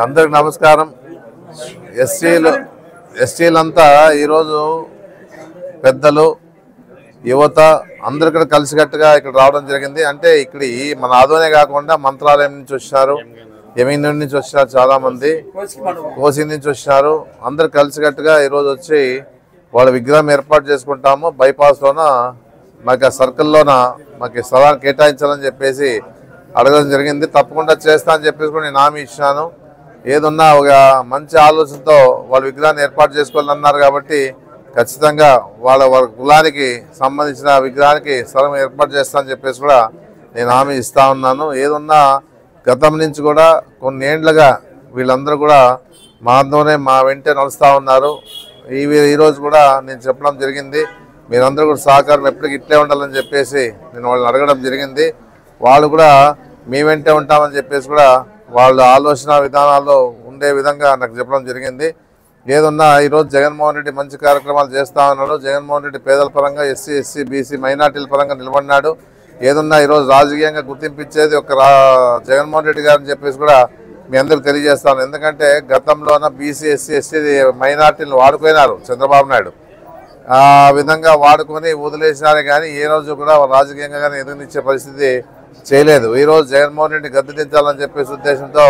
అందరికి నమస్కారం. ఎస్టీలంతా ఈరోజు పెద్దలు యువత అందరు ఇక్కడ కలిసికట్టుగా ఇక్కడ రావడం జరిగింది. అంటే ఇక్కడ మన ఆదోనే కాకుండా మంత్రాలయం నుంచి వచ్చారు, యమీనూరు నుంచి వచ్చారు, చాలామంది కోసి నుంచి వచ్చారు. అందరు కలిసికట్టుగా ఈరోజు వచ్చి వాళ్ళ విగ్రహం ఏర్పాటు చేసుకుంటాము. బైపాస్లోన మాకు సర్కిల్లోన మాకు స్థలాన్ని కేటాయించాలని చెప్పేసి అడగడం జరిగింది. తప్పకుండా చేస్తా అని చెప్పేసి కూడా నేను హామీ ఇచ్చాను. ఏదున్నా ఒక మంచి ఆలోచనతో వాళ్ళ విగ్రహాన్ని ఏర్పాటు చేసుకోవాలన్నారు కాబట్టి ఖచ్చితంగా వాళ్ళ కులానికి సంబంధించిన విగ్రహానికి స్థలం ఏర్పాటు చేస్తా అని చెప్పేసి కూడా నేను హామీ ఇస్తా ఉన్నాను. ఏదున్నా గతం నుంచి కూడా కొన్ని ఏండ్లుగా వీళ్ళందరూ కూడా మాతోనే మా వెంటే నడుస్తూ ఉన్నారు. ఈరోజు కూడా నేను చెప్పడం జరిగింది, మీరందరూ కూడా సహకారం ఎప్పటికీ ఇట్లే ఉండాలని చెప్పేసి నేను వాళ్ళని అడగడం జరిగింది. వాళ్ళు కూడా మీ వెంటే ఉంటామని చెప్పేసి కూడా వాళ్ళ ఆలోచన విధానాల్లో ఉండే విధంగా నాకు చెప్పడం జరిగింది. ఏదున్నా ఈరోజు జగన్మోహన్ రెడ్డి మంచి కార్యక్రమాలు చేస్తూ ఉన్నాడు. జగన్మోహన్ రెడ్డి పేదల పరంగా ఎస్సీ, ఎస్సీ, బీసీ, మైనార్టీల పరంగా నిలబడినాడు. ఏదున్నా ఈరోజు రాజకీయంగా గుర్తింపించేది ఒక జగన్మోహన్ రెడ్డి గారని చెప్పేసి కూడా మీ అందరికి తెలియజేస్తాను. ఎందుకంటే గతంలోన బీసీ, ఎస్సీ, ఎస్టీ మైనార్టీలను వాడుకున్నారు చంద్రబాబు నాయుడు. ఆ విధంగా వాడుకొని వదిలేసినారే కానీ ఏ రోజు కూడా రాజకీయంగా కానీ ఎదుగునిచ్చే పరిస్థితి చేయలేదు. ఈరోజు జగన్మోహన్ రెడ్డి గద్దె దించాలని చెప్పేసి ఉద్దేశంతో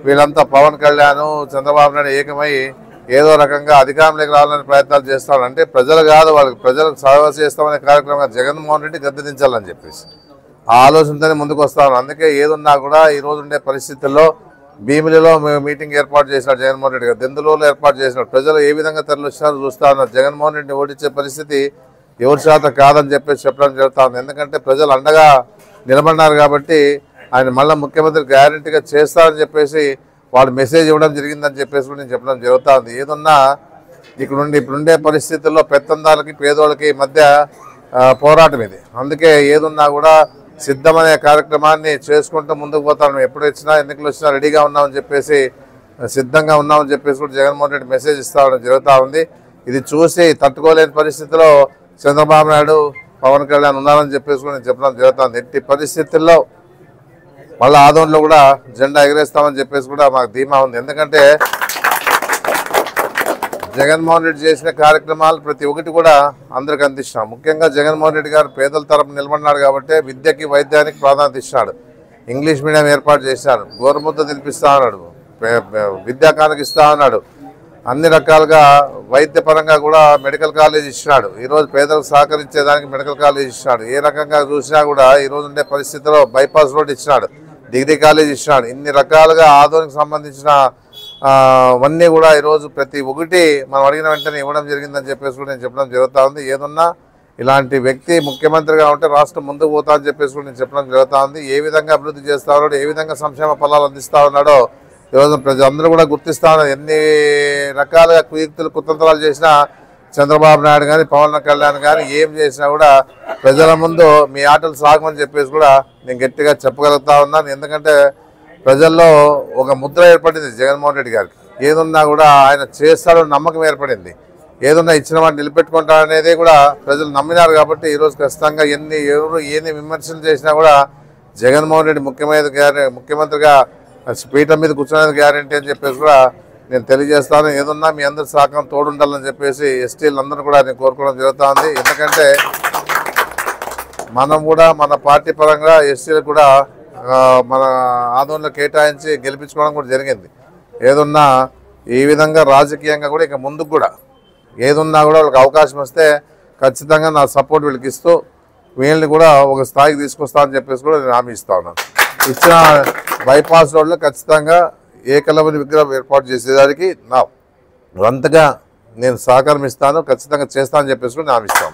వీళ్ళంతా పవన్ కళ్యాణ్, చంద్రబాబు నాయుడు ఏకమై ఏదో రకంగా అధికారంలోకి రావాలని ప్రయత్నాలు చేస్తాడు. అంటే ప్రజలు కాదు, వాళ్ళకి ప్రజలకు సేవ చేస్తామనే కార్యక్రమంగా జగన్మోహన్ రెడ్డి గద్దె దించాలని చెప్పేసి ఆ ఆలోచనతోనే ముందుకు వస్తాను. అందుకే ఏదున్నా కూడా ఈరోజు ఉండే పరిస్థితుల్లో భీమిలిలో మీటింగ్ ఏర్పాటు చేసినాడు జగన్మోహన్ రెడ్డి గారు, దెందులూరులో ఏర్పాటు చేసినాడు. ప్రజలు ఏ విధంగా తరలిస్తారో చూస్తా ఉన్నారు. జగన్మోహన్ రెడ్డిని ఓడించే పరిస్థితి ఎవరి శాత కాదని చెప్పేసి చెప్పడం జరుగుతూ ఉంది. ఎందుకంటే ప్రజలు అండగా నిలబడినారు కాబట్టి ఆయన మళ్ళీ ముఖ్యమంత్రి గ్యారంటీగా చేస్తారని చెప్పేసి వాళ్ళు మెసేజ్ ఇవ్వడం జరిగిందని చెప్పేసి కూడా నేను చెప్పడం జరుగుతూ ఉంది. ఏదన్నా ఇప్పుడుండే పరిస్థితుల్లో పెత్తందాలకి పేదోళ్ళకి మధ్య పోరాటం ఇది. అందుకే ఏదున్నా కూడా సిద్ధమనే కార్యక్రమాన్ని చేసుకుంటూ ముందుకు పోతాను. ఎప్పుడు వచ్చినా ఎన్నికలు వచ్చినా రెడీగా ఉన్నామని చెప్పేసి సిద్ధంగా ఉన్నామని చెప్పేసి కూడా జగన్మోహన్ రెడ్డి మెసేజ్ ఇస్తా జరుగుతూ ఉంది. ఇది చూసి తట్టుకోలేని పరిస్థితిలో చంద్రబాబు నాయుడు, పవన్ కళ్యాణ్ ఉన్నారని చెప్పేసి కూడా నేను చెప్పడం జరుగుతుంది. ఎట్టి పరిస్థితుల్లో మళ్ళీ ఆదోన్లో కూడా జెండా ఎగరేస్తామని చెప్పేసి కూడా మాకు ధీమా ఉంది. ఎందుకంటే జగన్మోహన్ రెడ్డి చేసిన కార్యక్రమాలు ప్రతి ఒక్కటి కూడా అందరికి అందిస్తున్నాం. ముఖ్యంగా జగన్మోహన్ రెడ్డి గారు పేదల తరపు నిలబడినాడు కాబట్టి విద్యకి, వైద్యానికి ప్రాధాన్యత ఇస్తున్నాడు. ఇంగ్లీష్ మీడియం ఏర్పాటు చేశాడు, గోరుముద్ద తినిపిస్తా ఉన్నాడు, విద్యాకానికి ఇస్తా ఉన్నాడు, అన్ని రకాలుగా వైద్యపరంగా కూడా మెడికల్ కాలేజ్ ఇచ్చినాడు. ఈరోజు పేదలకు సహకరించేదానికి మెడికల్ కాలేజ్ ఇచ్చినాడు. ఏ రకంగా చూసినా కూడా ఈరోజు ఉండే పరిస్థితిలో బైపాస్ రోడ్ ఇచ్చినాడు, డిగ్రీ కాలేజ్ ఇచ్చినాడు. ఇన్ని రకాలుగా ఆదోనికి సంబంధించిన అవన్నీ కూడా ఈరోజు ప్రతి ఒక్కటి మనం అడిగిన వెంటనే ఇవ్వడం జరిగిందని చెప్పేసి కూడా నేను చెప్పడం జరుగుతూ ఉంది. ఏదన్నా ఇలాంటి వ్యక్తి ముఖ్యమంత్రిగా ఉంటే రాష్ట్రం ముందుకు పోతా అని చెప్పేసి కూడా నేను చెప్పడం జరుగుతూ ఉంది. ఏ విధంగా అభివృద్ధి చేస్తా ఉన్నాడో, ఏ విధంగా సంక్షేమ ఫలాలు అందిస్తూ ఉన్నాడో ఈరోజు ప్రజలందరూ కూడా గుర్తిస్తా ఉన్నారు. ఎన్ని రకాలుగా కుయుక్తులు, కుతంత్రాలు చేసినా చంద్రబాబు నాయుడు కానీ, పవన్ కళ్యాణ్ కానీ ఏం చేసినా కూడా ప్రజల ముందు మీ ఆటలు సాగమని చెప్పేసి కూడా నేను గట్టిగా చెప్పగలుగుతా ఉన్నాను. ఎందుకంటే ప్రజల్లో ఒక ముద్ర ఏర్పడింది జగన్మోహన్ రెడ్డి గారికి. ఏదున్నా కూడా ఆయన చేస్తాడో నమ్మకం ఏర్పడింది. ఏదున్నా ఇచ్చిన వాటిని నిలబెట్టుకుంటాడనేది కూడా ప్రజలు నమ్మినారు కాబట్టి ఈరోజు ఖచ్చితంగా ఎన్ని విమర్శలు చేసినా కూడా జగన్మోహన్ రెడ్డి ముఖ్యమంత్రిగా పీఠం మీద కూర్చునేది గ్యారంటీ అని చెప్పేసి కూడా నేను తెలియజేస్తాను. ఏదన్నా మీ అందరి సహకారం తోడుండాలని చెప్పేసి ఎస్టీలందరూ కూడా నేను కోరుకోవడం జరుగుతూ ఉంది. ఎందుకంటే మనం కూడా మన పార్టీ పరంగా ఎస్టీలకు కూడా మన ఆదోళనలో కేటాయించి గెలిపించుకోవడం కూడా జరిగింది. ఏదున్నా ఈ విధంగా రాజకీయంగా కూడా ఇక ముందుకు కూడా ఏదున్నా కూడా వాళ్ళకి అవకాశం వస్తే ఖచ్చితంగా నా సపోర్ట్ వీళ్ళకి ఇస్తూ వీళ్ళని కూడా ఒక స్థాయికి తీసుకొస్తా అని చెప్పేసి కూడా నేను హామీ ఇస్తా ఉన్నాను. ఇచ్చిన బైపాస్ రోడ్లో ఖచ్చితంగా ఏకలవ్య విగ్రహం ఏర్పాటు చేసేదానికి నా వంతగా నేను సహకారం ఇస్తాను, ఖచ్చితంగా చేస్తానని చెప్పేసి కూడా నేను హామీ ఇస్తాను.